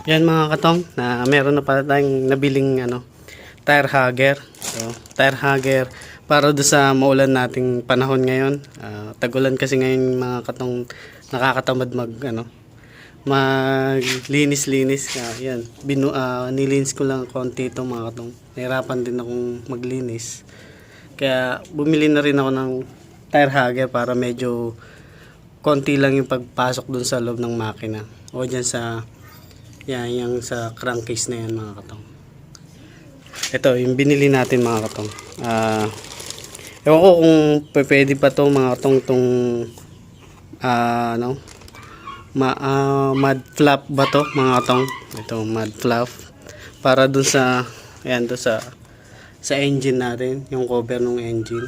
Yan mga katong, na meron na pala tayong nabiling tire hugger. So, tire hugger para do sa maulan nating panahon ngayon. Tag-ulan kasi ngayon mga katong, nakakatamad maglinis-linis. Yan, nilinis ko lang konti ito mga katong. Nahirapan din akong maglinis. Kaya bumili na rin ako ng tire hugger para medyo konti lang yung pagpasok dun sa loob ng makina. O dyan sa yung sa crankcase na yan mga katong. Ito yung binili natin mga katong. Ewan ko kung pwede pa to mga katong tong mud flap ba to mga katong. Ito mud flap para dun sa ayan, doon sa engine natin, yung cover ng engine.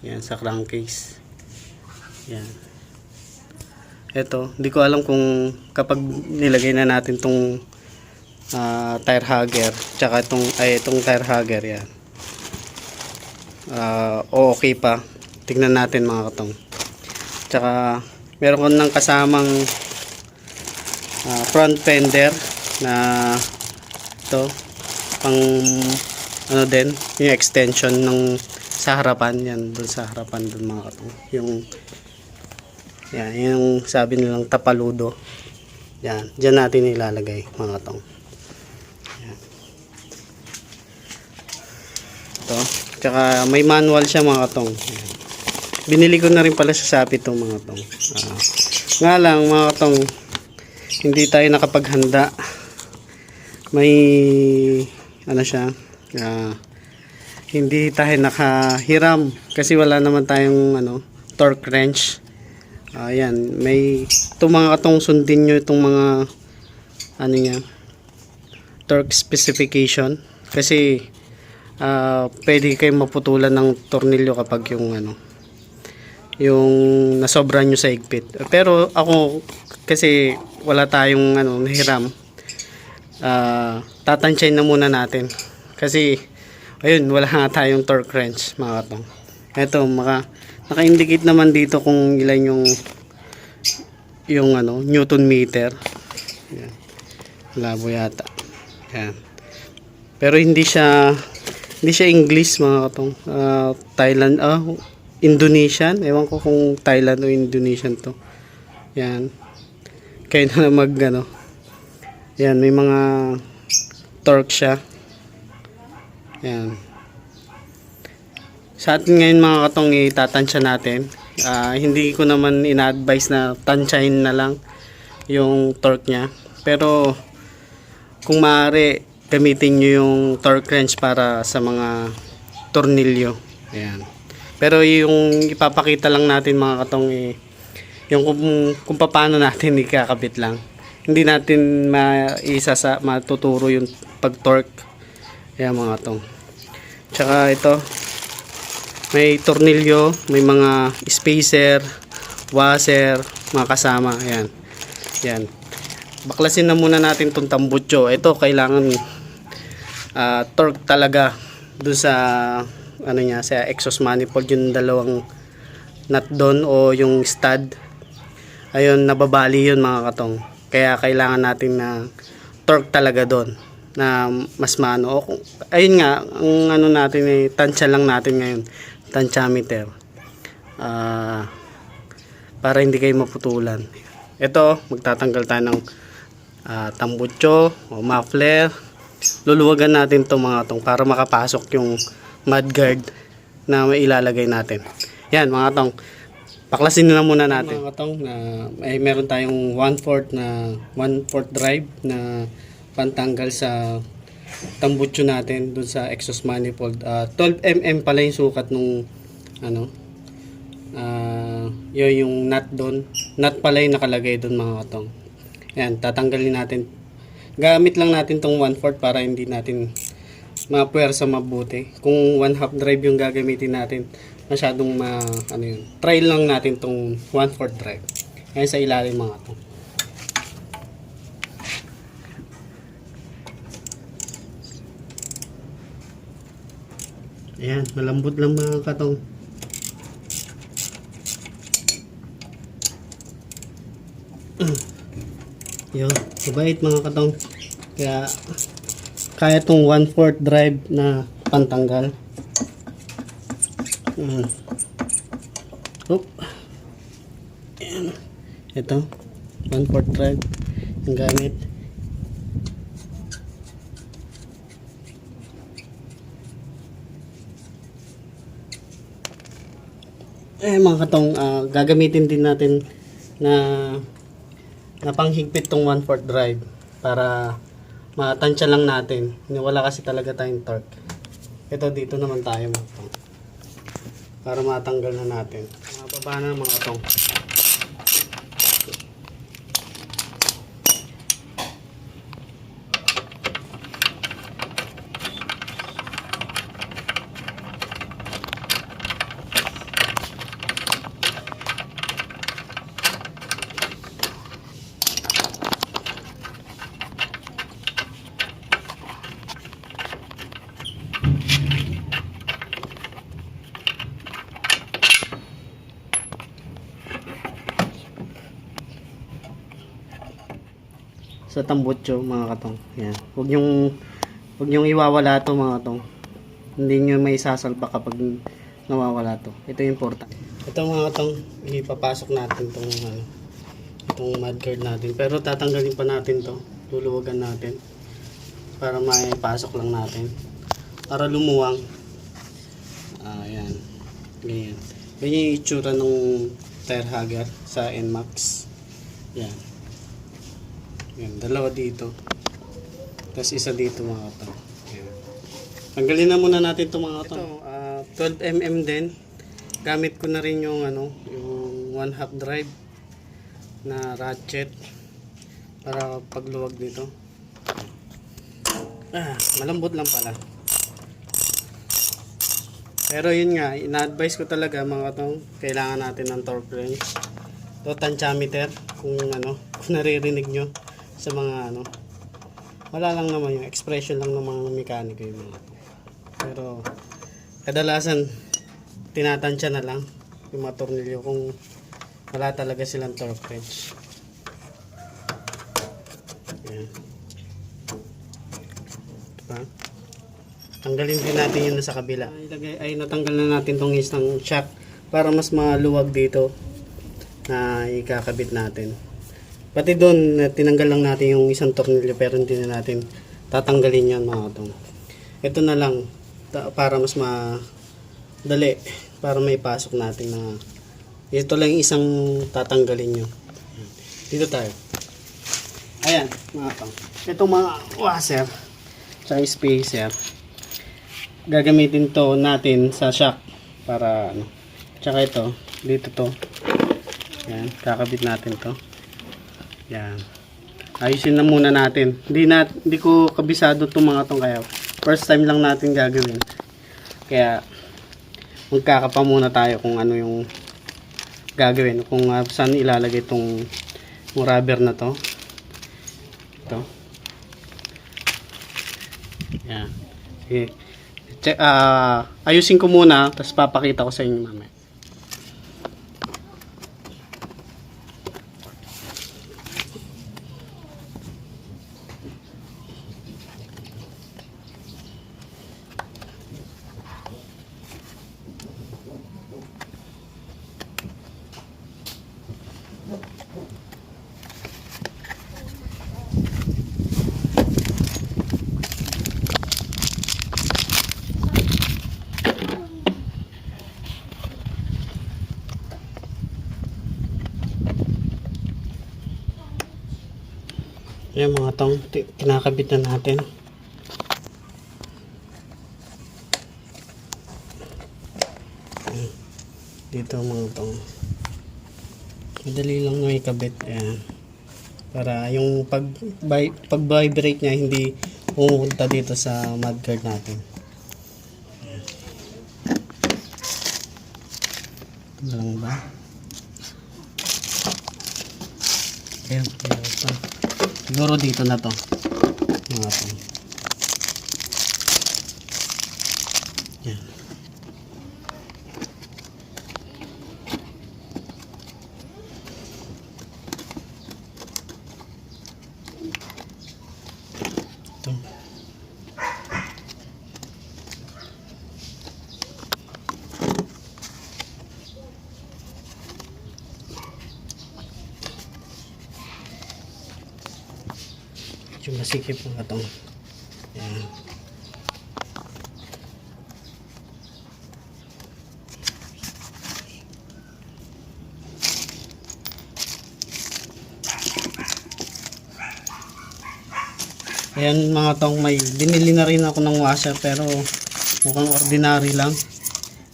Yan sa crankcase. Yan. Ito, hindi ko alam kung kapag nilagay na natin tong tire hugger, tsaka itong tire hugger yan. Okay pa. Tingnan natin mga katong. Tsaka meron ko nang kasamang front fender na ito pang din, yung extension ng sa harapan yan, dun sa harapan dun mga katong. Yung sabi nilang tapaludo. Yan, diyan natin ilalagay mga katong. Yan. Ito, tsaka may manual siya mga katong. Yan. Binili ko na rin pala sa Shopee itong mga katong. Nga lang mga katong, hindi tayo nakapaghanda. May siya, hindi tayo nakahiram kasi wala naman tayong torque wrench. Ayan, may itong mga katong, sundin nyo itong mga torque specification kasi pwede kayong maputulan ng tornilyo kapag yung nasobra nyo sa higpit. Pero ako kasi wala tayong nahiram, tatansyahin na muna natin kasi ayun, wala nga tayong torque wrench mga katong. Ito, naka-indicate naman dito kung ilan yung Newton meter. Yan. Labo yata. Yan. Pero hindi siya English mga katong. Thailand, Indonesian. Ewan ko kung Thailand o Indonesian to. Yan. Kaya na yan, may mga torque siya. Yan. Sa atin ngayon mga katong, itatansya natin. Hindi ko naman ina-advise na tansyahin na lang yung torque nya. Pero kung maaari, gamitin nyo yung torque wrench para sa mga tornilyo. Ayan. Pero yung ipapakita lang natin mga katong, yung kung paano natin ikakabit lang. Hindi natin matuturo yung pag-torque. Ayan mga katong. Tsaka ito, may tornilyo, may mga spacer, washer, mga kasama. Ayan. Yan. Baklasin na muna natin itong tambutso. Ito kailangan torque talaga doon sa sa exhaust manifold, yung dalawang nut doon o yung stud. Ayun, nababali yun mga katong. Kaya kailangan natin na torque talaga doon na mas mano. Ayun nga, ang natin tansya lang natin ngayon. Tansyameter. Para hindi kayo maputulan. Ito, magtatanggal tayo ng tambutso o muffler. Luluwagan natin itong mga itong para makapasok yung mudguard na mailalagay natin. Yan mga itong, paklasin na muna natin. Mga itong, meron tayong 1/4 drive na pantanggal sa tambutso natin dun sa exhaust manifold. 12 mm pala yung sukat nung yun yung nut doon. Nut pala yung nakalagay doon mga katong. Yan, tatanggalin natin. Gamit lang natin tong 1/4 para hindi natin mapuwersa mabuti. Kung 1/2 drive yung gagamitin natin, masyadong try lang natin tong 1/4 drive. Yan sa ilalim mga katong. Ayan, malambot lang mga katong. Yun, mabait mga katong. Kaya, kaya tong 1/4 drive na pantanggal. Oop. Ayan. Ito, 1/4 drive yung gamit. Mga katong, gagamitin din natin na panghigpit tong 1/4 drive para matansya lang natin. Wala kasi talaga tayong torque. Ito dito naman tayo mga katong, para matanggal na natin. Mababa na mga katong. Sa tambutso mga katong. Yan. Huwag yung iwawala to mga katong. Hindi nyo may sasalpa kapag nawawala to. Ito yung important. Ito mga katong, ipapasok natin itong mudguard natin. Pero tatanggalin pa natin to. Luluwagan natin. Para maipasok lang natin. Para lumuwang. Ayan. Ganyan. Ganyan yung itsura ng tire hugger sa NMAX. Yan. Yan, dalawa dito. Tapos isa dito mga katong. Yan. Tanggalin na muna natin itong mga katong. Ito, 12mm din. Gamit ko na rin yung yung 1/2 drive na ratchet para pagluwag dito. Malambot lang pala. Pero yun nga, ina-advise ko talaga mga katong, kailangan natin ng torque wrench. Ito, tensiometer, kung naririnig nyo sa mga wala lang naman yung expression lang ng mga mekaniko yung mga. Pero kadalasan tinatansya na lang yung mga tornilyo kung wala talaga silang torque wrench. Ayan. Diba? Tanggalin din natin yun sa kabila. Natanggal na natin tong isang shock para mas maluwag dito na ikakabit natin. Pati doon, tinanggal lang natin yung isang tornilyo pero hindi na natin tatanggalin yan mga katong. Ito na lang para mas madali para may pasok natin na ito lang isang tatanggalin nyo. Dito tayo. Ayan mga katong. Itong mga washer sa spacer, gagamitin to natin sa shock para tsaka ito, dito to. Ayan, kakabit natin to. Yan. Ayusin na muna natin. Hindi ko kabisado itong mga itong, kaya first time lang natin gagawin. Kaya magkakapa muna tayo kung ano yung gagawin. Kung saan ilalagay itong rubber na to. Ito. Yan. Okay. Ayusin ko muna, tapos papakita ko sa inyo mamaya. Ayan mga tong, kinakabit na natin. Dito mga tong. Madali lang na ikabit. Ayan. Para yung pag-vibrate niya hindi pumunta dito sa mudguard natin. Ito lang ba? Ayan. Siguro dito na to. Mga to. Yan. Ito. Medyo masikip po nga itong. Ayan. Ayan mga tong, may binili na rin ako ng washer pero mukhang ordinary lang.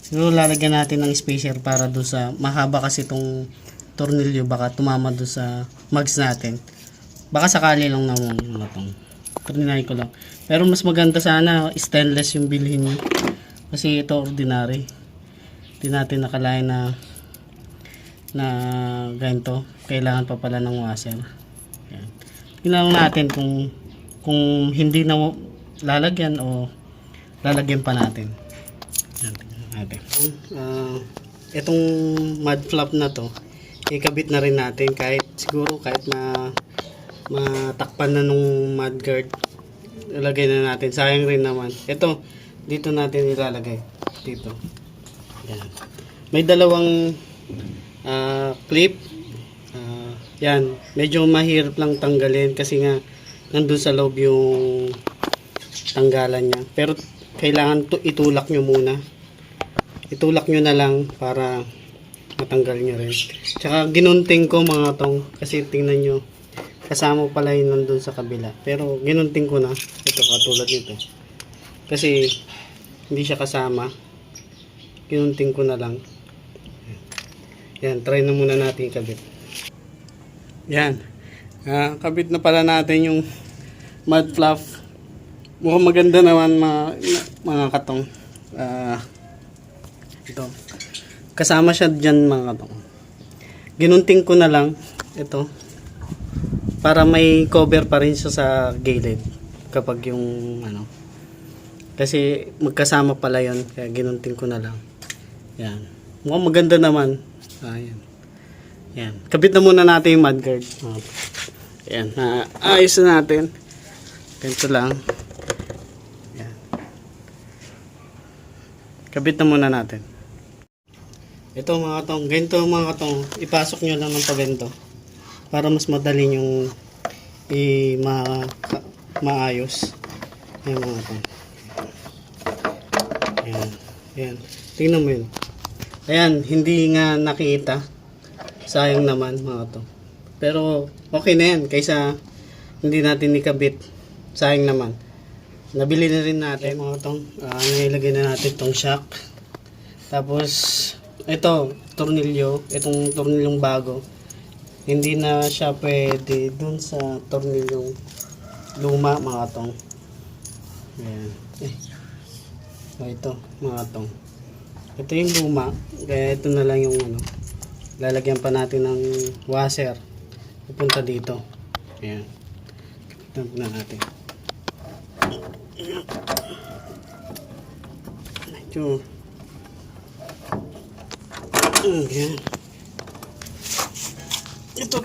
Siguro lalagyan natin ng spacer para doon sa mahaba kasi itong tornilyo, baka tumama doon sa mags natin. Baka sakali lang naman mga tong. Ordinary ko lang. Pero mas maganda sana stainless yung bilhin nyo. Kasi ito ordinary. Hindi natin nakalain na ganito. Kailangan pa pala ng washer. Ayan. Tingnan natin kung hindi na lalagyan o lalagyan pa natin. Itong mud flap na to, ikabit na rin natin kahit matakpan na nung mud guard. Ilagay na natin. Sayang rin naman. Ito, dito natin ilalagay. Dito. Yan. May dalawang clip. Yan. Medyo mahirap lang tanggalin kasi nga nandun sa loob yung tanggalan niya. Pero kailangan itulak nyo muna. Itulak nyo na lang para matanggal nyo rin. Tsaka ginunting ko mga tong kasi tingnan nyo kasama pala yun nandun sa kabila. Pero ginunting ko na. Ito katulad nito. Kasi hindi siya kasama. Ginunting ko na lang. Yan. Try na muna natin kabit. Yan. Kabit na pala natin yung mud flap. Mukhang maganda naman mga katong. Ito. Kasama siya dyan mga katong. Ginunting ko na lang ito para may cover pa rin siya sa gilid kapag yung kasi magkasama pala yon, kaya ginunting ko na lang. Yan. Mukhang maganda naman. Ayan. Yan. Kabit na muna natin yung mud guard. Ayan. Ayos na natin. Ganito lang. Yan. Kabit na muna natin. Ito mga katong. Ganito mga katong. Ipasok nyo lang ng paganto para mas madali yung maayos. Ayan mga katong. Ayan. Ayan. Tingnan mo yun. Ayan. Hindi nga nakita. Sayang naman mga katong. Pero okay na yan. Kaysa hindi natin ikabit. Sayang naman. Nabili na rin natin mga katong. Nilagay na natin itong shock. Tapos ito, tornilyo. Itong tornilyong bago. Hindi na siya pwede dun sa tornilyong luma mga katong. Ayan. Ito mga katong. Ito yung luma. Kaya ito na lang yung lalagyan pa natin ng washer. Pupunta dito. Ayan. Ito na natin. Medyo. Ayan. Ito.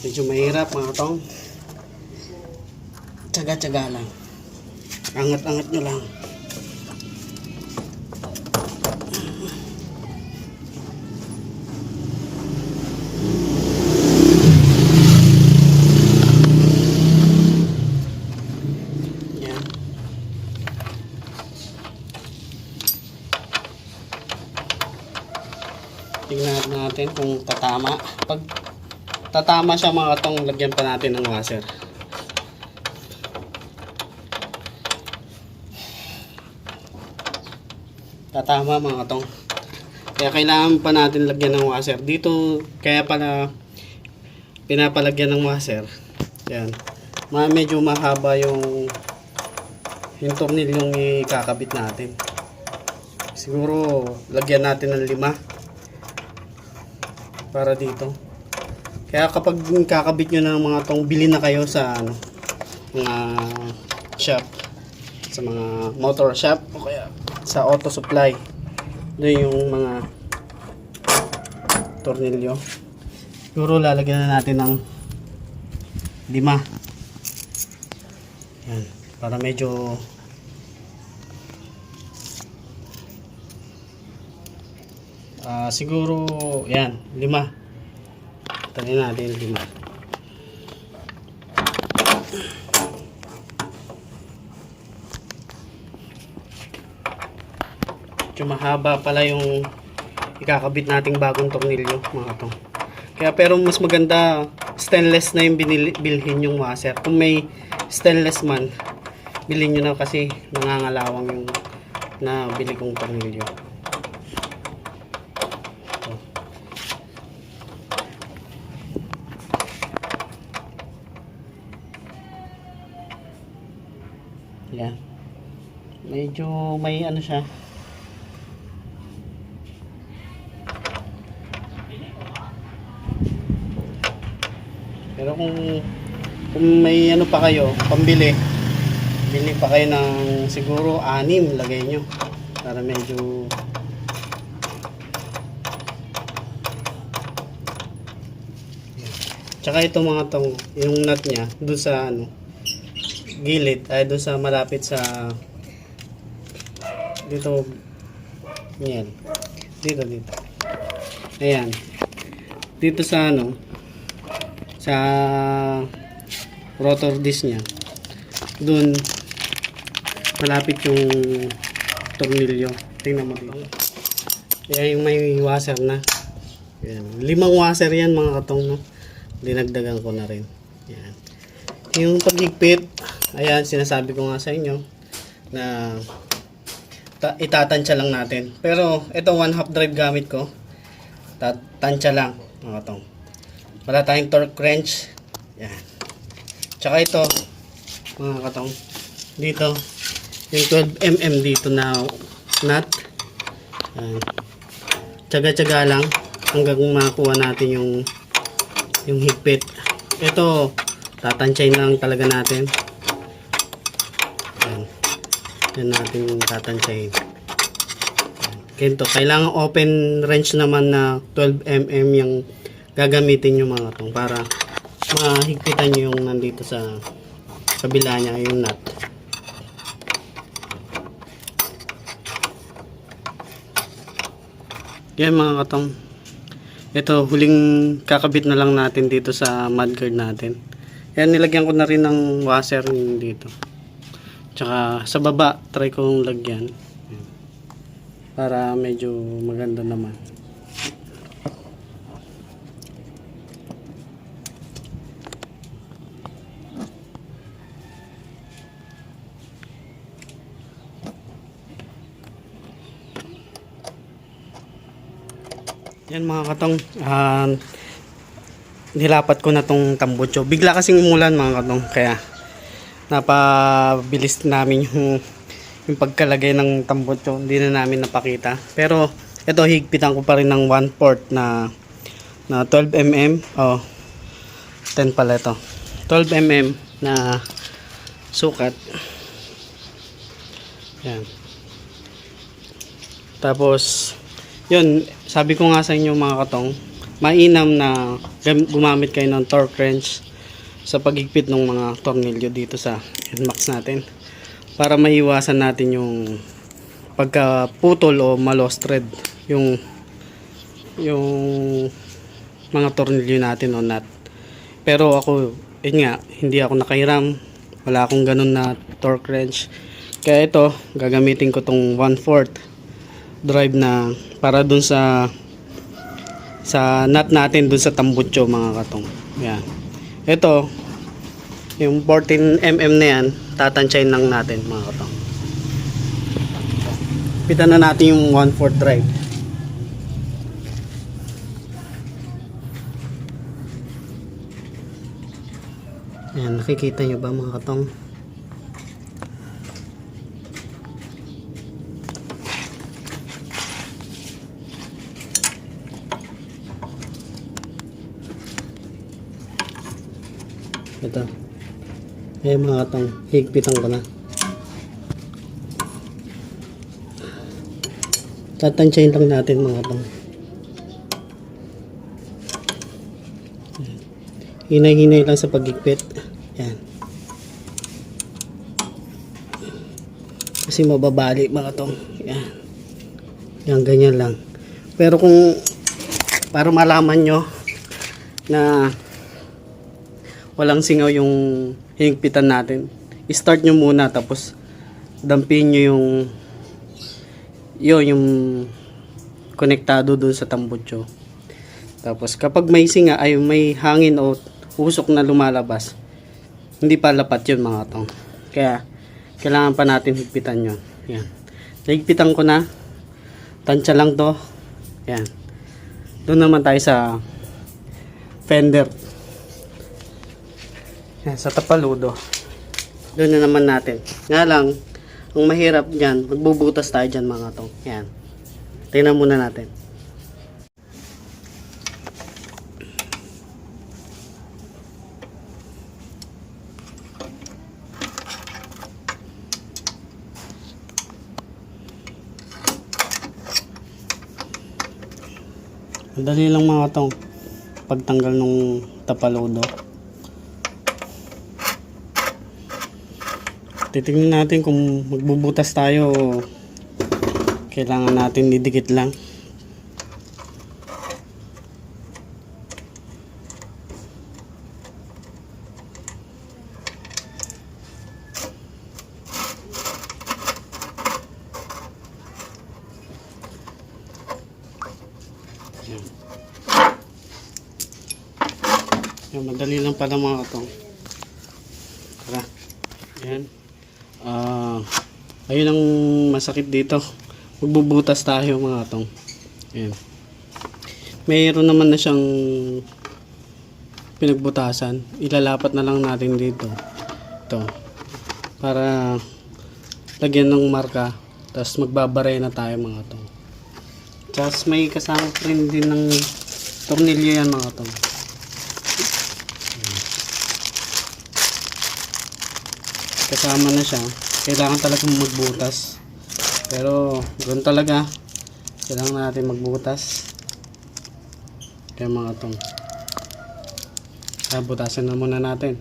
Medyo mahirap mga katong. Tsaga-tsaga lang. Angat-angat nyo lang. Yan. Tingnan natin kung tatama. Pag tatama siya mga katong, lagyan pa natin ng washer. Tatama mga katong. Kaya kailangan pa natin lagyan ng washer. Dito, kaya pala pinapalagyan ng washer. Yan. Medyo mahaba yung tornilyong ikakabit natin. Siguro, lagyan natin ng 5 para dito. Kaya kapag kakabit nyo ng mga tong, bili na kayo sa mga shop, sa mga motor shop o kaya sa auto supply. Doon yung mga tornilyo. Siguro lalagyan na natin ng 5. Yan, para medyo siguro yan, 5. Tangin natin 5. Medyo mahaba pala yung ikakabit nating bagong tornilyo mga katong. Kaya pero mas maganda stainless na yung bilhin yung washer. Kung may stainless man, bilhin nyo na kasi nangangalawang yung nabili kong tornilyo. So, yan. Medyo may ano siya. Pero kung may ano pa kayo, pambili, bili pa kayo ng siguro 6 lagay nyo para medyo tsaka ito mga tong yung nut nya doon sa ano gilid ay doon sa malapit sa dito yan dito ayan dito sa ano sa rotor disc nya dun malapit yung tornilyo. Tingnan mo dito. Yan yung may washer na. Yan. 5 washer yan mga katong, no? Dinagdagan ko na rin. Yan. Yung paghigpit, ayan sinasabi ko nga sa inyo na itatansya lang natin. Pero ito 1/2 drive gamit ko. Tansya lang mga katong. Wala tayong torque wrench. Yan. Tsaka ito, mga katong, dito, yung 12mm dito na nut. Yan. Tsaga-tsaga lang hanggang makakuha natin yung higpit. Ito, tatansyahin lang talaga natin. Yan. Yan natin tatansyahin. Ganito, kailangan open wrench naman na 12mm yung gagamitin nyo mga tong para mahigpitan nyo yung nandito sa kabila niya yung nut. Yan mga katong, ito huling kakabit na lang natin dito sa mudguard natin. Yan, nilagyan ko na rin ng washer dito, tsaka sa baba try kong lagyan para medyo maganda naman. Yan mga katong, nilapat ko na tong tambutso. Bigla kasing umulan mga katong, kaya napabilis namin yung pagkalagay ng tambutso. Hindi na namin napakita. Pero ito, higpitan ko pa rin ng 1/4 na 12mm. Oh, 10 pala ito. 12mm na sukat. Yan. Tapos yun, sabi ko nga sa inyo mga katong, mainam na gumamit kayo ng torque wrench sa paghigpit ng mga tornilyo dito sa NMAX natin para maiwasan natin yung pagkaputol o ma-lost thread yung mga tornilyo natin o nut. Pero ako, yun nga, hindi ako nakahiram, wala akong ganun na torque wrench, kaya ito gagamitin ko tong 1/4 drive na para dun sa nut natin dun sa tambutso mga katong. Yan. Ito yung 14mm na yan, tatansyahin lang natin mga katong. Pitan na natin yung 1/4 drive. Yan, nakikita nyo ba mga katong? Ito. Ayan mga katong, higpitan ko na. Tatansyahin lang natin mga katong. Hinay-hinay lang sa pagigpit. Yan. Kasi mababali mga tong. Yan. Yan, ganyan lang. Pero kung para malaman nyo na walang singaw yung hinigpitan natin, i-start nyo muna tapos dampin nyo yung konektado dun sa tambutso. Tapos kapag may singa ay may hangin o usok na lumalabas, hindi pa lapat yun mga tong. Kaya kailangan pa natin higpitan yun. Yan. Higpitan ko na. Tansya lang to. Yan. Doon naman tayo sa fender. Yan, sa tapaludo. Doon na naman natin. Nga lang, ang mahirap dyan, magbubutas tayo dyan mga tong. Yan. Tingnan muna natin. Madali lang mga tong pagtanggal ng tapaludo. Titingnan natin kung magbubutas tayo, kailangan natin didikit lang. Yan, madali lang pala mga katong. Tara. Yan. Ayun ang masakit dito. Magbubutas tayo mga katong. Yan. Mayroon naman na siyang pinagbutasan. Ilalapat na lang natin dito. Ito. Para lagyan ng marka. Tapos magbabaray na tayo mga katong. Tapos may kasama rin din ng tornilyo yan mga katong. Kasama na siya. Kailangan talagang magbutas. Pero ganoon talaga. Kailangan natin magbutas. Kaya mga tong. Butasan na muna natin.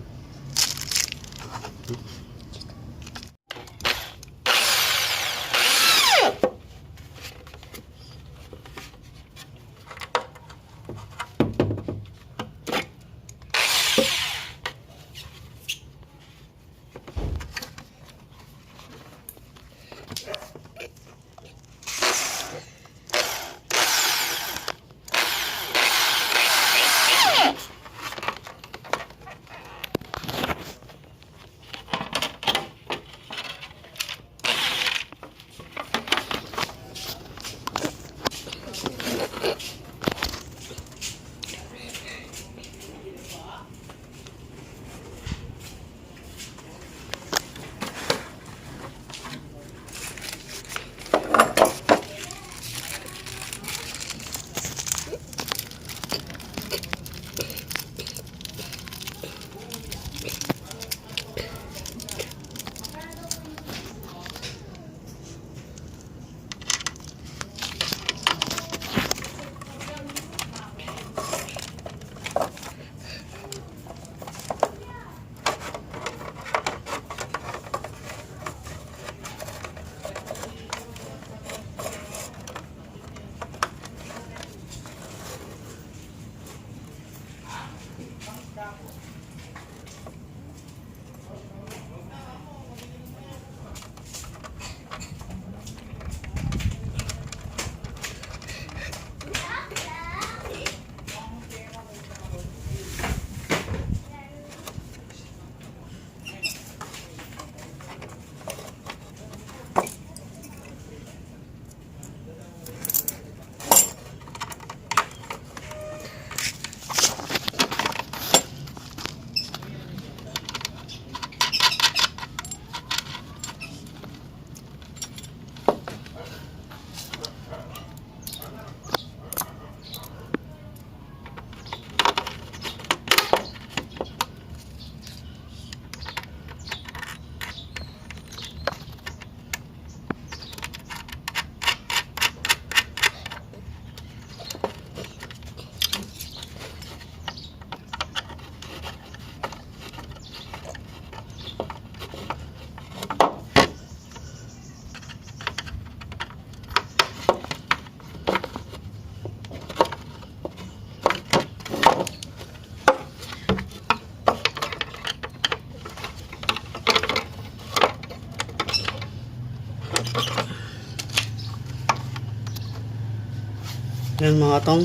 Yan mga katong,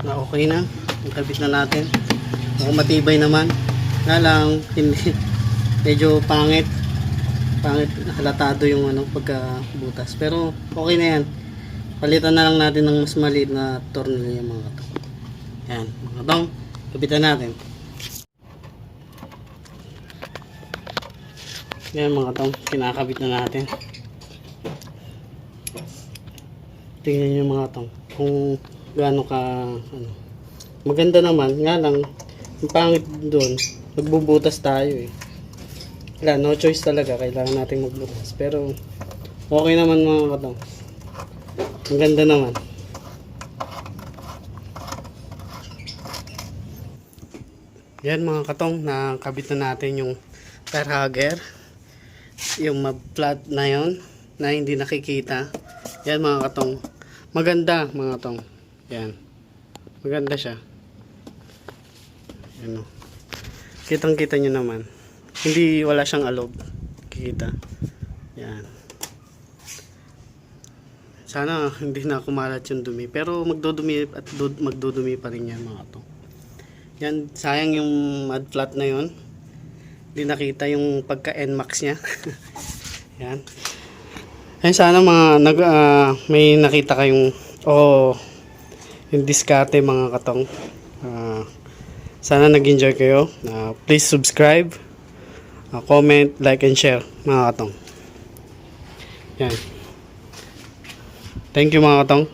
na okay na. Ikabit na natin. Kung matibay naman. Nga lang, hindi, medyo pangit. Pangit, halatado yung pagkabutas. Pero okay na yan. Palitan na lang natin ng mas maliit na tornilyo mga katong. Yan, mga katong, kabitan natin. Yan mga katong, kinakabit na natin. Tingnan nyo mga katong, kung gaano ka, maganda naman, nga lang, yung pangit doon, magbubutas tayo eh. Wala, no choice talaga, kailangan natin magbutas. Pero, okay naman mga katong. Ang ganda naman. Yan mga katong, nakabit na natin yung tire hugger. Yung flat na yon na hindi nakikita. Yan mga katong. Maganda mga katong. Yan. Maganda siya. Yan o. Kitang-kita nyo naman. Hindi, wala siyang alob. Kikita. Yan. Sana hindi na kumalat yung dumi. Pero magdudumi at magdudumi pa rin yan mga katong. Yan. Sayang yung mud flat na yon. Hindi nakita yung pagka NMAX niya. Yan. Ayun, sana may nakita kayong yung diskarte mga katong. Sana nag-enjoy kayo. Please subscribe, comment, like, and share mga katong. Yan. Thank you mga katong.